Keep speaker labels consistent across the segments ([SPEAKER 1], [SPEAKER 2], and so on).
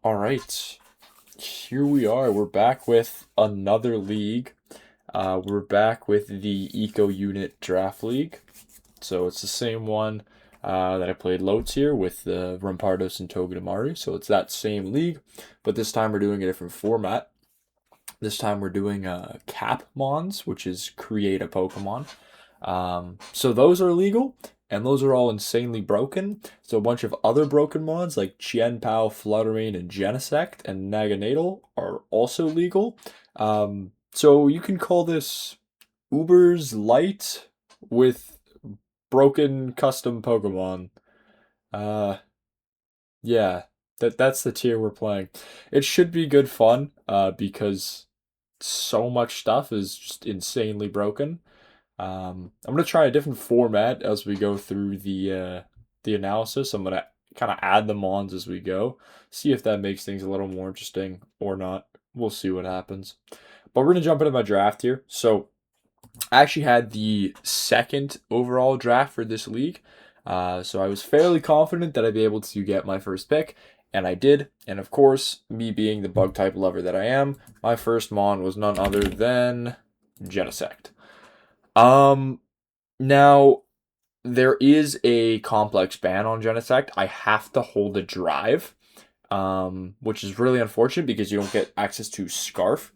[SPEAKER 1] All right, here we are. We're back with another league. We're back with the Eco Unit Draft League. So it's the same one that I played Lotes here with the Rampardos and Togedemaru. So it's that same league, but this time we're doing a different format. This time we're doing CAPMons, which is create a Pokemon. So those are legal, and those are all insanely broken. So a bunch of other broken mods like Chien-Pao, Fluttermane, and Genesect, and Naganadel are also legal. So you can call this Uber's Light with broken custom Pokemon. Uh, yeah, that's the tier we're playing. It should be good fun, because so much stuff is just insanely broken. I'm gonna try a different format as we go through the analysis. I'm gonna kind of add the mons as we go, see if that makes things a little more interesting or not. We'll see what happens. But we're gonna jump into my draft here. So I actually had the second overall draft for this league. So I was fairly confident that I'd be able to get my first pick, and I did. And of course, me being the bug type lover that I am, my first mon was none other than Genesect. Um, Now there is a complex ban on Genesect. I have to hold a drive, which is really unfortunate because you don't get access to Scarf.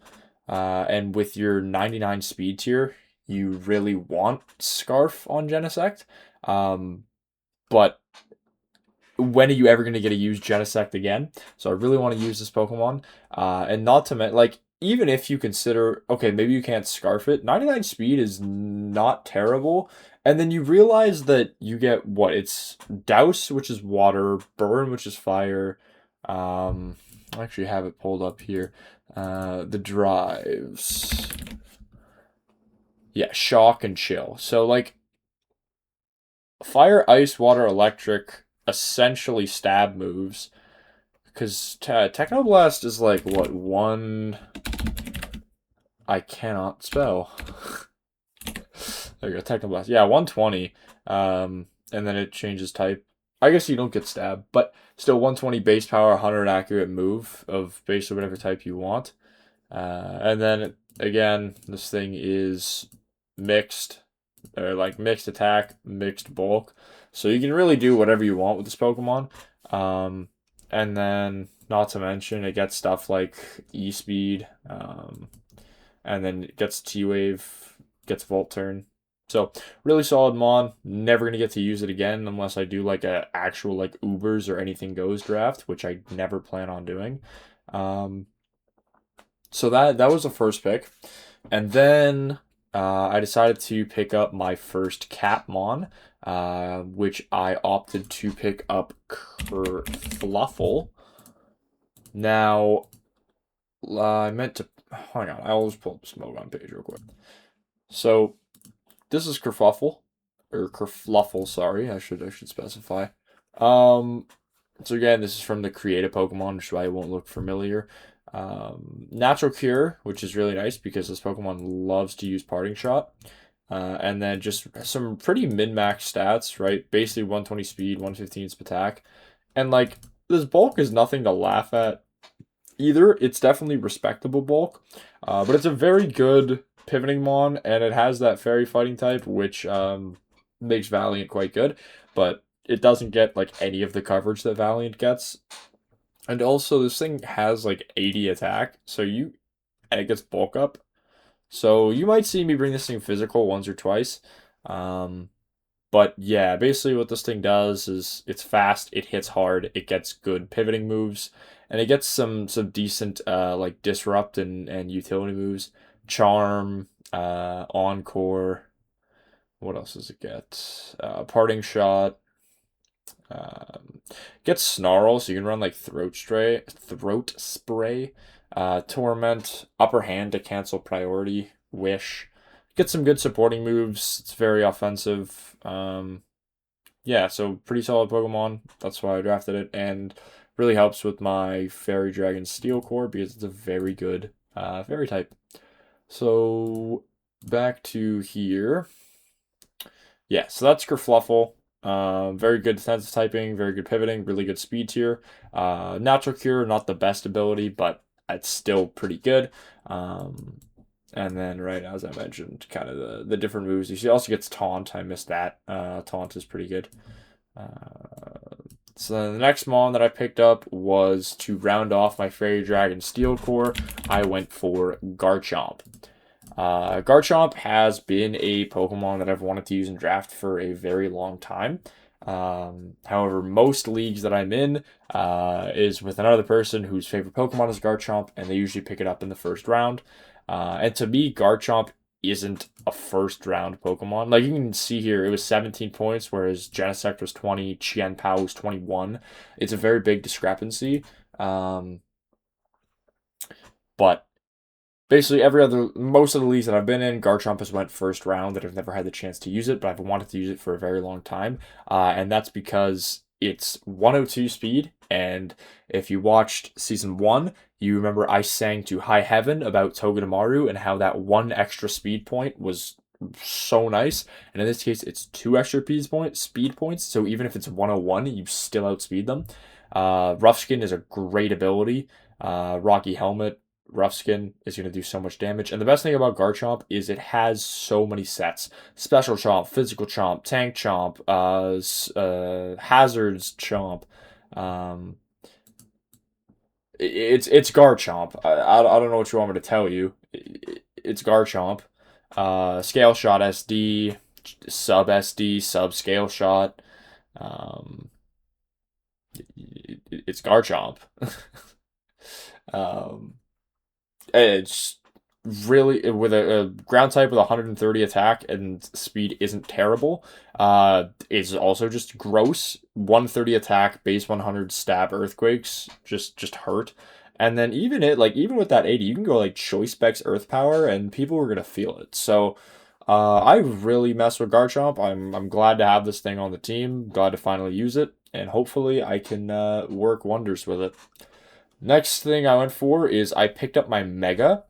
[SPEAKER 1] And with your 99 speed tier, you really want Scarf on Genesect. But when are you ever going to get to use Genesect again? So I really want to use this Pokemon. And not to mention, like, even if you consider, okay, maybe you can't Scarf it, 99 speed is not terrible. And then you realize that you get what? It's Douse, which is water, Burn, which is fire. I actually have it pulled up here. The drives. Yeah, Shock and Chill. So, like, fire, ice, water, electric, essentially stab moves. Because Technoblast is like, what, one I cannot spell. There you go, Technoblast. Yeah, 120. And then it changes type. I guess you don't get stabbed, but still 120 base power, 100 accurate move of base or whatever type you want. And then again, this thing is mixed, or like mixed attack, mixed bulk. So you can really do whatever you want with this Pokemon. And then, not to mention, it gets stuff like E-Speed, and then it gets T-Wave, gets Volt Turn. So, really solid Mon. Never going to get to use it again unless I do like a actual like Ubers or anything goes draft, which I never plan on doing. So that was the first pick. And then I decided to pick up my first CAPMon, which I opted to pick up Kerfluffle. Now, I meant to... Hang on, I'll just pull up the Smogon page real quick. So, this is Kerfluffle. Or Kerfluffle, sorry, I should specify. So again, this is from the Create a Pokemon, which is why it won't look familiar. Natural Cure, which is really nice because this Pokemon loves to use Parting Shot. And then just some pretty min-max stats, right? Basically 120 speed, 115 attack. And like, this bulk is nothing to laugh at either. It's definitely respectable bulk. But it's a very good pivoting mon, and it has that fairy fighting type, which makes Valiant quite good. But it doesn't get like any of the coverage that Valiant gets. And also, this thing has like 80 attack, and it gets bulk up. So you might see me bring this thing physical once or twice. But yeah, basically what this thing does is it's fast, it hits hard, it gets good pivoting moves, and it gets some decent like disrupt and utility moves. Charm, Encore. What else does it get? Parting Shot. Gets Snarl, so you can run like Throat Spray, Torment, Upper Hand to cancel priority, Wish. Gets some good supporting moves. It's very offensive. Yeah, so pretty solid Pokemon. That's why I drafted it, and really helps with my Fairy Dragon Steel Core because it's a very good Fairy type. So back to here. Yeah, so that's Kerfluffle. Very good defensive typing, very good pivoting, really good speed tier. Natural Cure, not the best ability, but it's still pretty good. And then, right, as I mentioned, kind of the different moves. He also gets Taunt. I missed that. Taunt is pretty good. So the next Mon that I picked up was to round off my Fairy Dragon Steel Core. I went for Garchomp. Garchomp has been a Pokemon that I've wanted to use in draft for a very long time. However, most leagues that I'm in is with another person whose favorite Pokemon is Garchomp, and they usually pick it up in the first round. And to me, Garchomp isn't a first round Pokemon. Like you can see here, it was 17 points, whereas Genesect was 20, Qianpao was 21. It's a very big discrepancy. But basically most of the leagues that I've been in, Garchomp has went first round. That I've never had the chance to use it, but I've wanted to use it for a very long time, and that's because it's 102 speed. And if you watched season 1, you remember I sang to high heaven about Togedemaru and how that one extra speed point was so nice. And in this case, it's 2 extra speed points. So even if it's 101, you still outspeed them. Rough Skin is a great ability. Rocky Helmet, Rough Skin is going to do so much damage. And the best thing about Garchomp is it has so many sets. Special Chomp, Physical Chomp, Tank Chomp, Hazards Chomp. It's Garchomp. I don't know what you want me to tell you. It's Garchomp. Scale Shot SD, Sub SD, Sub Scale Shot. It's Garchomp. um, It's really with a ground type with 130 attack and speed isn't terrible. It's also just gross. 130 attack, base 100 stab earthquakes just hurt. And then even with that 80, you can go like choice specs earth power and people are gonna feel it. So I really mess with Garchomp. I'm glad to have this thing on the team. Glad to finally use it, and hopefully I can work wonders with it. Next thing I went for is I picked up my Mega.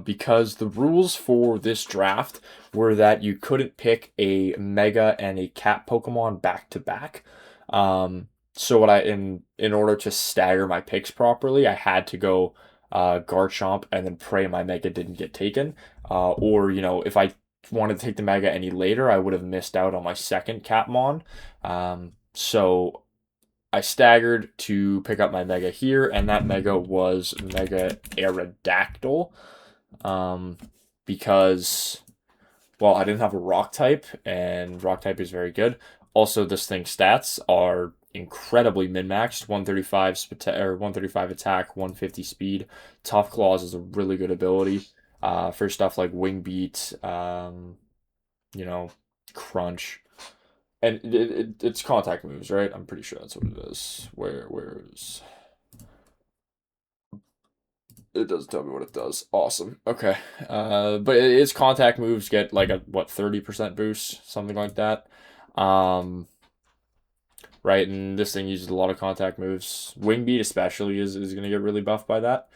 [SPEAKER 1] Because the rules for this draft were that you couldn't pick a Mega and a Cat Pokemon back to back. So what in order to stagger my picks properly, I had to go Garchomp and then pray my Mega didn't get taken. Or if I wanted to take the Mega any later, I would have missed out on my second CAPMon. So I staggered to pick up my Mega here, and that Mega was Mega Aerodactyl. Because, well, I didn't have a Rock type, and Rock type is very good. Also, this thing's stats are incredibly min-maxed. 135 attack, 150 speed. Tough Claws is a really good ability. For stuff like Wing Beat, Crunch. And it's contact moves, right? I'm pretty sure that's what it is. Where is... It doesn't tell me what it does. Awesome. Okay. But its contact moves get like a 30% boost, something like that. Right, and this thing uses a lot of contact moves. Wing Beat especially is gonna get really buffed by that.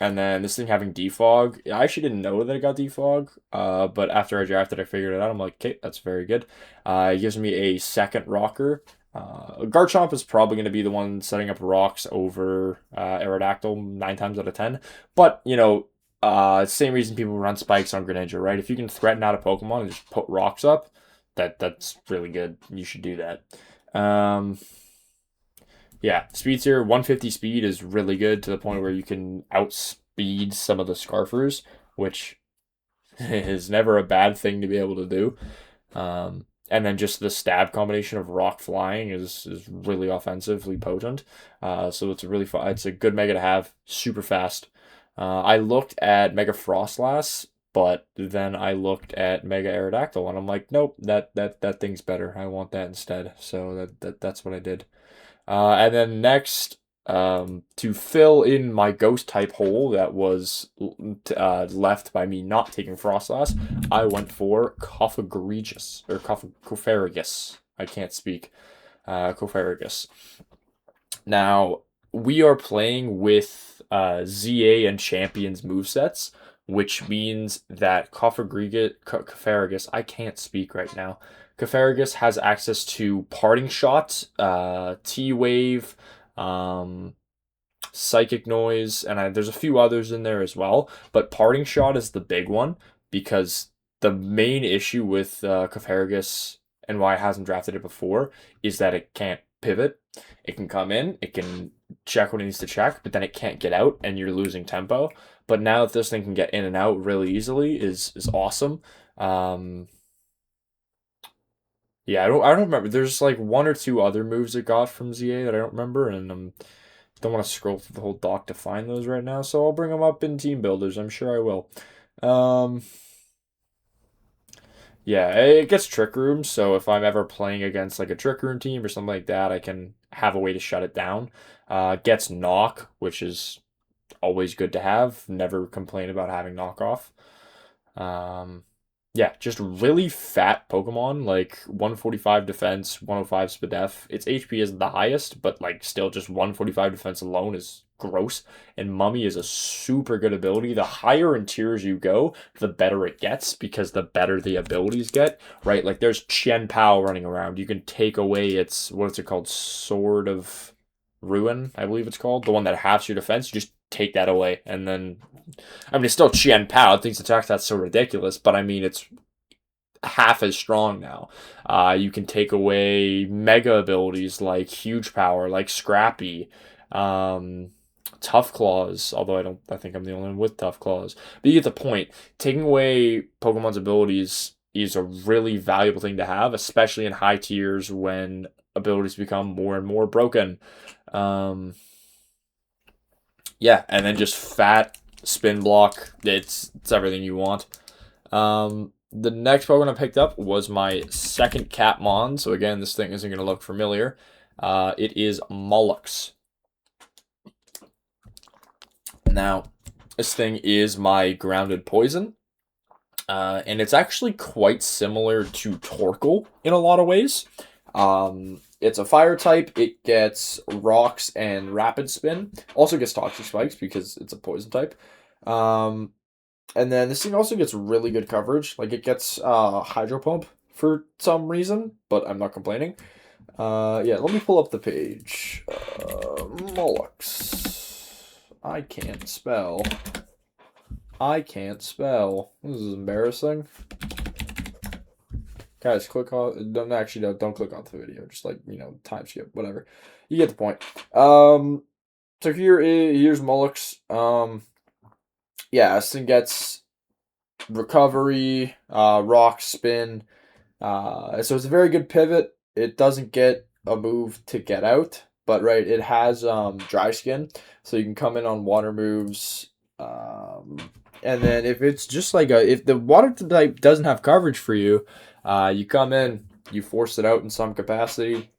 [SPEAKER 1] And then this thing having defog, I actually didn't know that it got defog. But after I drafted, I figured it out. I'm like, okay, that's very good. It gives me a second rocker. Garchomp is probably going to be the one setting up rocks over Aerodactyl 9 times out of 10. But, same reason people run spikes on Greninja, right? If you can threaten out a Pokemon and just put rocks up, that's really good. You should do that. Yeah, speed tier 150 speed is really good to the point where you can outspeed some of the Scarfers, which is never a bad thing to be able to do. And then just the stab combination of rock flying is really offensively potent. So it's it's a good Mega to have, super fast. I looked at Mega Frostlass, but then I looked at Mega Aerodactyl, and I'm like, nope, that thing's better. I want that instead. So that's what I did. And then next, to fill in my ghost type hole that was left by me not taking Frostlass, I went for Coffagregus, or Cofarigus. I can't speak. Cofarigus. Now, we are playing with ZA and Champions movesets, which means that Cofagrigus, I can't speak right now. Cofagrigus has access to Parting Shot, T-Wave, um, Psychic Noise, and there's a few others in there as well. But Parting Shot is the big one because the main issue with Cofagrigus and why I hasn't drafted it before is that it can't pivot. It can come in, it can check what it needs to check, but then it can't get out, and you're losing tempo. But now that this thing can get in and out really easily is awesome. Yeah, I don't remember. There's like one or two other moves it got from ZA that I don't remember, and don't want to scroll through the whole doc to find those right now. So I'll bring them up in team builders. I'm sure I will. Yeah, it gets trick room. So if I'm ever playing against like a trick room team or something like that, I can have a way to shut it down. Gets knock, which is always good to have. Never complain about having knockoff. Um, yeah, just really fat Pokemon, like 145 defense, 105 Spadef. Its HP isn't the highest, but like still just 145 defense alone is gross. And Mummy is a super good ability. The higher in tiers you go, the better it gets because the better the abilities get, right? Like there's Chen Pao running around. You can take away its, what is it called? Sword of Ruin, I believe it's called. The one that halves your defense. You just take that away and then I mean, it's still Qian Pao. Things attack that's so ridiculous, but I mean, it's half as strong now. You can take away mega abilities like Huge Power, like Scrappy, Tough Claws. Although I think I'm the only one with Tough Claws. But you get the point. Taking away Pokemon's abilities is a really valuable thing to have, especially in high tiers when abilities become more and more broken. Yeah, and then just fat spin block. It's everything you want. The next Pokemon I picked up was my second CAPMon. So again, this thing isn't going to look familiar. It is Mollux. Now, this thing is my grounded poison. And it's actually quite similar to Torkoal in a lot of ways. It's a fire type. It gets rocks and rapid spin. Also gets toxic spikes because it's a poison type. And then this thing also gets really good coverage. Like it gets hydro pump for some reason, but I'm not complaining. Yeah, let me pull up the page. Mollux. I can't spell. This is embarrassing. Guys, click on. Don't click off the video. Just like time skip, whatever. You get the point. So here's Mollux. Yeah, this thing gets recovery, rock, spin. So it's a very good pivot. It doesn't get a move to get out, but right, it has dry skin, so you can come in on water moves. And then if it's just like if the water type doesn't have coverage for you, you come in, you force it out in some capacity.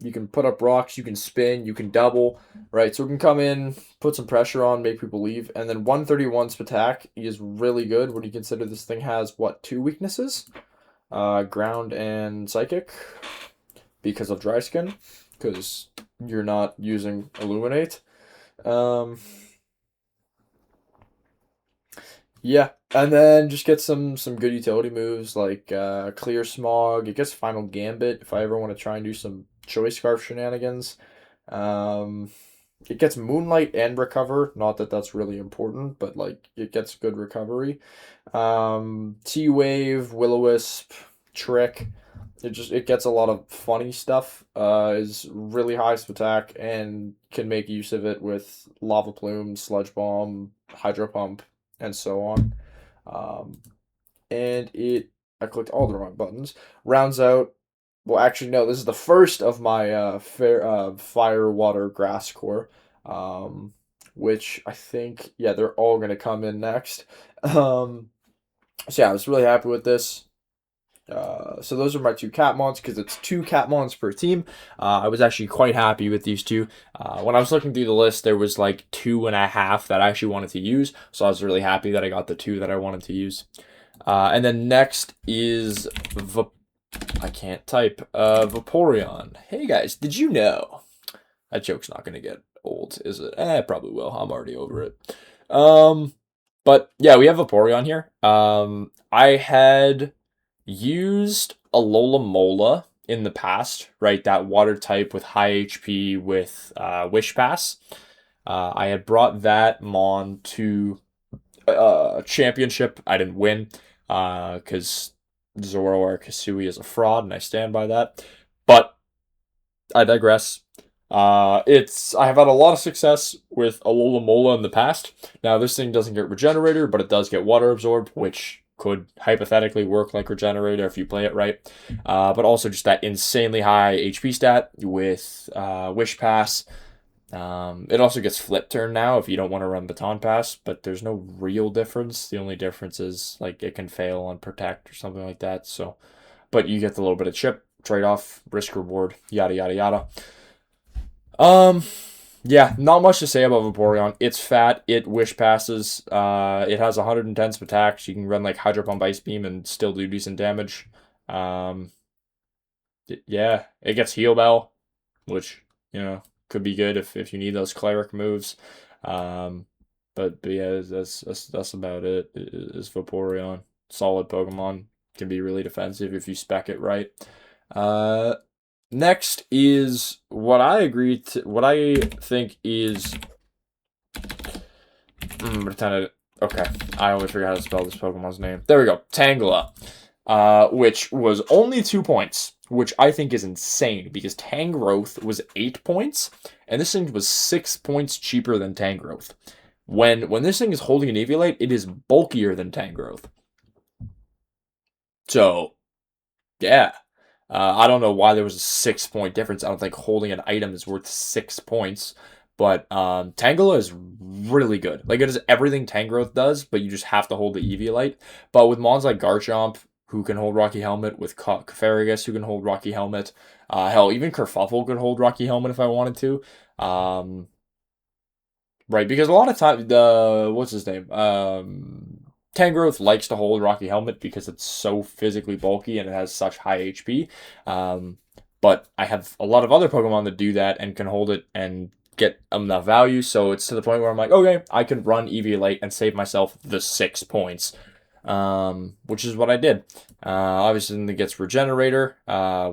[SPEAKER 1] You can put up rocks, you can spin, you can double, right? So we can come in, put some pressure on, make people leave. And then 131's attack is really good when you consider this thing has, what, 2 weaknesses? Ground and Psychic because of Dry Skin, because you're not using Illuminate. Yeah, and then just get some good utility moves like Clear Smog. It gets Final Gambit if I ever want to try and do some Choice Scarf shenanigans. It gets Moonlight and Recover. Not that that's really important, but like it gets good recovery. T-Wave, Will-O-Wisp, Trick. It gets a lot of funny stuff. Is really high attack and can make use of it with Lava Plume, Sludge Bomb, Hydro Pump, and so on. And I clicked all the wrong buttons. Rounds out. Well, actually, no. This is the first of my fire, water, grass core, which I think, yeah, they're all gonna come in next. So yeah, I was really happy with this. So those are my 2 CAPMons because it's 2 CAPMons per team. I was actually quite happy with these 2. When I was looking through the list, there was like 2.5 that I actually wanted to use. So I was really happy that I got the 2 that I wanted to use. And then next is I can't type. Vaporeon. Hey guys, did you know? That joke's not going to get old, is it? It probably will. I'm already over it. But yeah, we have a Vaporeon here. I had used a Mola in the past, right? That water type with high HP with Wish Pass. I had brought that Mon to championship. I didn't win because Zoroark Kasui is a fraud, and I stand by that. But I digress. I have had a lot of success with Alola Mola in the past. Now this thing doesn't get Regenerator, but it does get Water Absorb, which could hypothetically work like Regenerator if you play it right. But also just that insanely high HP stat with Wish Pass. It also gets Flip Turn now if you don't want to run Baton Pass, but there's no real difference. The only difference is like it can fail on Protect or something like that. So, but you get the little bit of chip trade off, risk reward, yada yada yada. Um, yeah, not much to say about Vaporeon. It's fat. It wish passes. It has 110 attacks. You can run like Hydro Pump Ice Beam and still do decent damage. Um, yeah, it gets Heal Bell, which could be good if you need those cleric moves. Um, but yeah, that's about it. Is Vaporeon solid Pokemon, can be really defensive if you spec it right. Uh, Next is what I think is. Okay, I always forget how to spell this Pokemon's name. There we go, Tangela. Which was only 2 points, which I think is insane because Tangrowth was 8 points, and this thing was 6 points cheaper than Tangrowth. When this thing is holding an Eviolite, it is bulkier than Tangrowth. So, yeah. I don't know why there was a 6 point difference. I don't think holding an item is worth 6 points. But Tangela is really good. Like, it is everything Tangrowth does, but you just have to hold the Eviolite. But with mons like Garchomp, who can hold Rocky Helmet, with Clefairy, who can hold Rocky Helmet, hell, even Kerfuffle could hold Rocky Helmet if I wanted to. Right, because a lot of time, what's his name? Tangrowth likes to hold Rocky Helmet because it's so physically bulky and it has such high HP. But I have a lot of other Pokemon that do that and can hold it and get enough value. So it's to the point where I'm like, okay, I can run Eviolite and save myself the 6 points. Which is what I did. Obviously, then it gets Regenerator,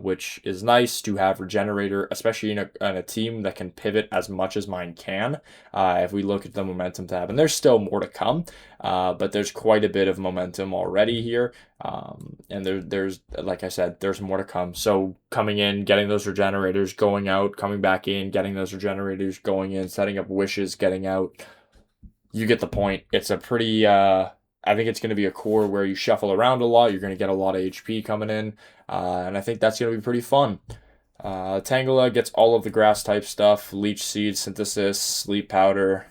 [SPEAKER 1] which is nice to have Regenerator, especially in a team that can pivot as much as mine can. If we look at the momentum tab, and there's still more to come, but there's quite a bit of momentum already here. And there's like I said, there's more to come. So coming in, getting those Regenerators, going out, coming back in, getting those Regenerators, going in, setting up wishes, getting out. You get the point. It's a pretty I think it's going to be a core where you shuffle around a lot. You're going to get a lot of HP coming in, and I think that's going to be pretty fun. Tangela gets all of the grass type stuff: Leech Seed, Synthesis, Sleep Powder.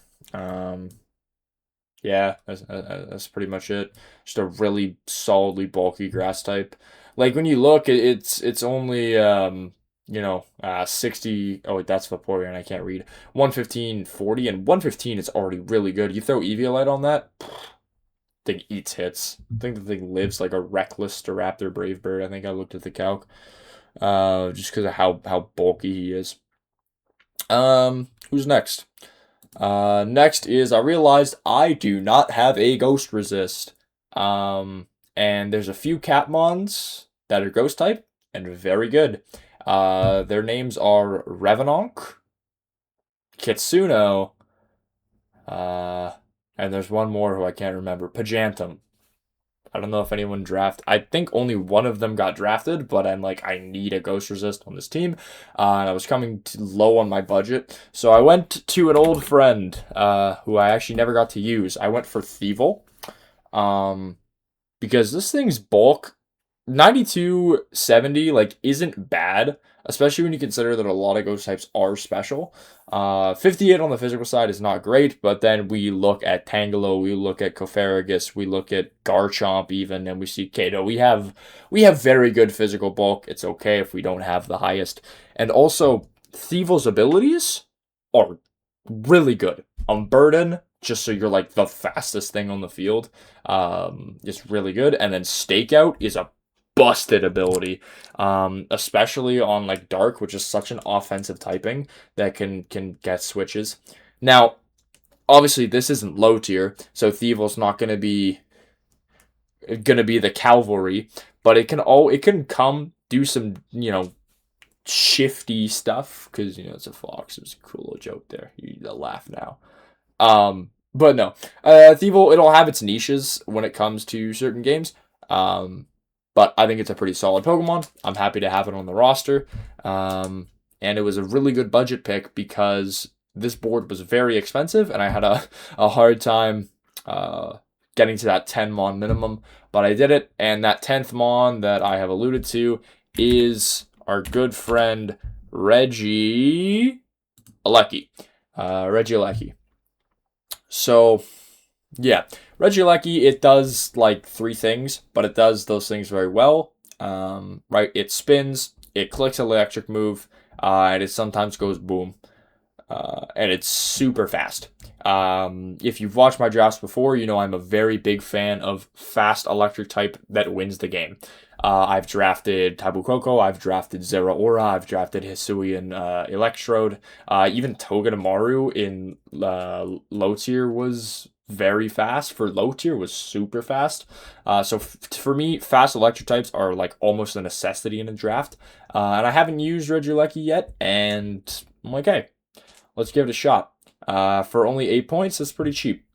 [SPEAKER 1] Yeah, that's pretty much it. Just a really solidly bulky grass type. Like when you look, it's only 60. Oh wait, that's Vaporeon. I can't read. 115, 40, and 115 is already really good. You throw Eviolite on that. Thing eats hits. I think the thing lives like a reckless Staraptor Brave Bird. I think I looked at the calc. Just because of how bulky he is. Who's next? Next is I realized I do not have a Ghost Resist. And there's a few CAPMons that are Ghost type and very good. Their names are Revenonk, Kitsuno, and there's one more who I can't remember. Pajantum. I don't know if anyone I think only one of them got drafted, but I'm like, I need a Ghost Resist on this team. And I was coming low on my budget. So I went to an old friend who I actually never got to use. I went for Thievul. Because this thing's bulk 9270 like isn't bad, especially when you consider that a lot of ghost types are special. 58 on the physical side is not great, but then we look at Tangelo, we look at Coferagus, we look at Garchomp even, and we see Kato. We have very good physical bulk. It's okay if we don't have the highest. And also, Thievul's abilities are really good. Burden, just so you're like the fastest thing on the field, is really good. And then Stakeout is a busted ability, especially on like Dark, which is such an offensive typing that can get switches. Now, obviously this isn't low tier, so Thievel's not gonna be the cavalry, but it can come do some shifty stuff because it's a fox. It was a cool little joke there. You laugh now. But no, Thievel, it'll have its niches when it comes to certain games. Um, but I think it's a pretty solid Pokemon. I'm happy to have it on the roster. And it was a really good budget pick because this board was very expensive and I had a hard time getting to that 10 Mon minimum. But I did it, and that 10th Mon that I have alluded to is our good friend Reggie Alecki. Reggie. So, yeah. Regieleki, it does like 3 things, but it does those things very well. Right? It spins, it clicks an electric move, and it sometimes goes boom. And it's super fast. If you've watched my drafts before, you know I'm a very big fan of fast electric type that wins the game. I've drafted Tabu Koko, I've drafted Zeraora, I've drafted Hisuian Electrode. Even Togedemaru in low tier was very fast. For low tier was super fast. So for me, fast electric types are like almost a necessity in a draft. And I haven't used Regieleki yet, and I'm like, hey, let's give it a shot. For only 8 points, that's pretty cheap.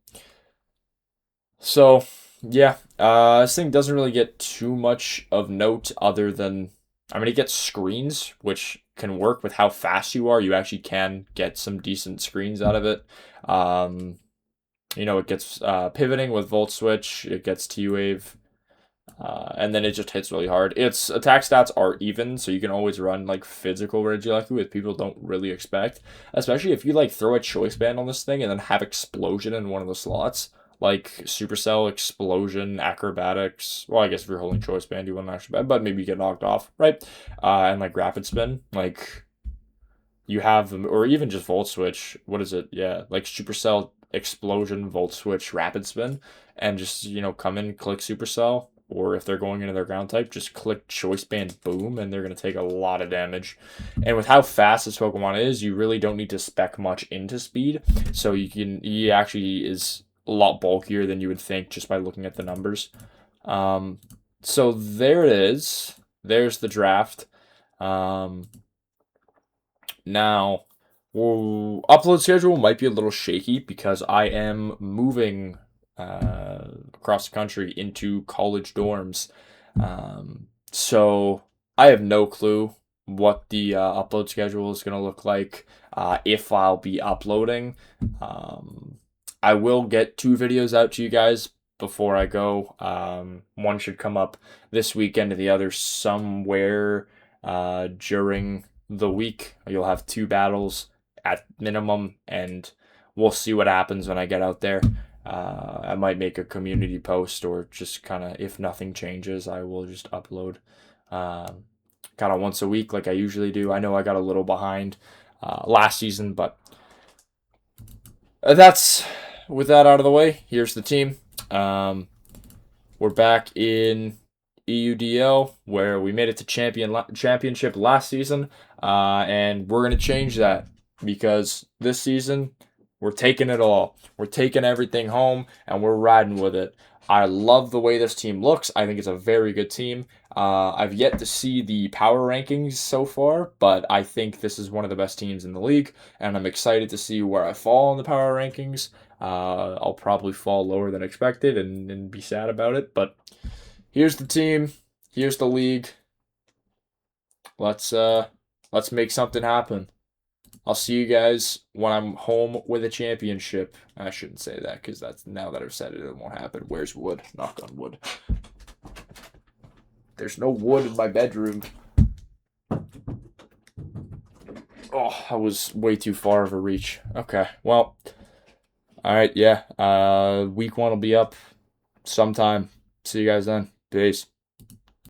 [SPEAKER 1] So, yeah, this thing doesn't really get too much of note other than, it gets screens, which can work with how fast you are. You actually can get some decent screens out of it. It gets pivoting with Volt Switch. It gets T-Wave. And then it just hits really hard. Its attack stats are even, so you can always run like physical Regieleki, which people don't really expect. Especially if you like throw a choice band on this thing and then have explosion in one of the slots, like Supercell, Explosion, Acrobatics. Well, I guess if you're holding choice band, you wouldn't actually bad, but maybe you get knocked off, right? And like Rapid Spin, like you have them, or even just Volt Switch. What is it? Yeah, like Supercell, Explosion, Volt Switch, Rapid Spin, and just come in, click Supercell. Or if they're going into their ground type, just click Choice Band, boom, and they're going to take a lot of damage. And with how fast this Pokemon is, you really don't need to spec much into speed. So he actually is a lot bulkier than you would think just by looking at the numbers. So there it is. There's the draft. Now, upload schedule might be a little shaky because I am moving across the country into college dorms. So I have no clue what the upload schedule is going to look like, if I'll be uploading. I will get 2 videos out to you guys before I go. One should come up this weekend and the other somewhere during the week. You'll have 2 battles at minimum, and we'll see what happens when I get out there. I might make a community post, or just kind of, if nothing changes, I will just upload kind of once a week like I usually do. I know I got a little behind last season, but with that out of the way, here's the team. We're back in EUDL, where we made it to championship last season, and we're going to change that because this season we're taking it all. We're taking everything home, and we're riding with it. I love the way this team looks. I think it's a very good team. I've yet to see the power rankings so far, but I think this is one of the best teams in the league, and I'm excited to see where I fall in the power rankings. I'll probably fall lower than expected and be sad about it, but here's the team. Here's the league. Let's make something happen. I'll see you guys when I'm home with a championship. I shouldn't say that because that's, now that I've said it, it won't happen. Where's wood? Knock on wood. There's no wood in my bedroom. Oh, that was way too far of a reach. Okay, well, all right, yeah. Week 1 will be up sometime. See you guys then. Peace.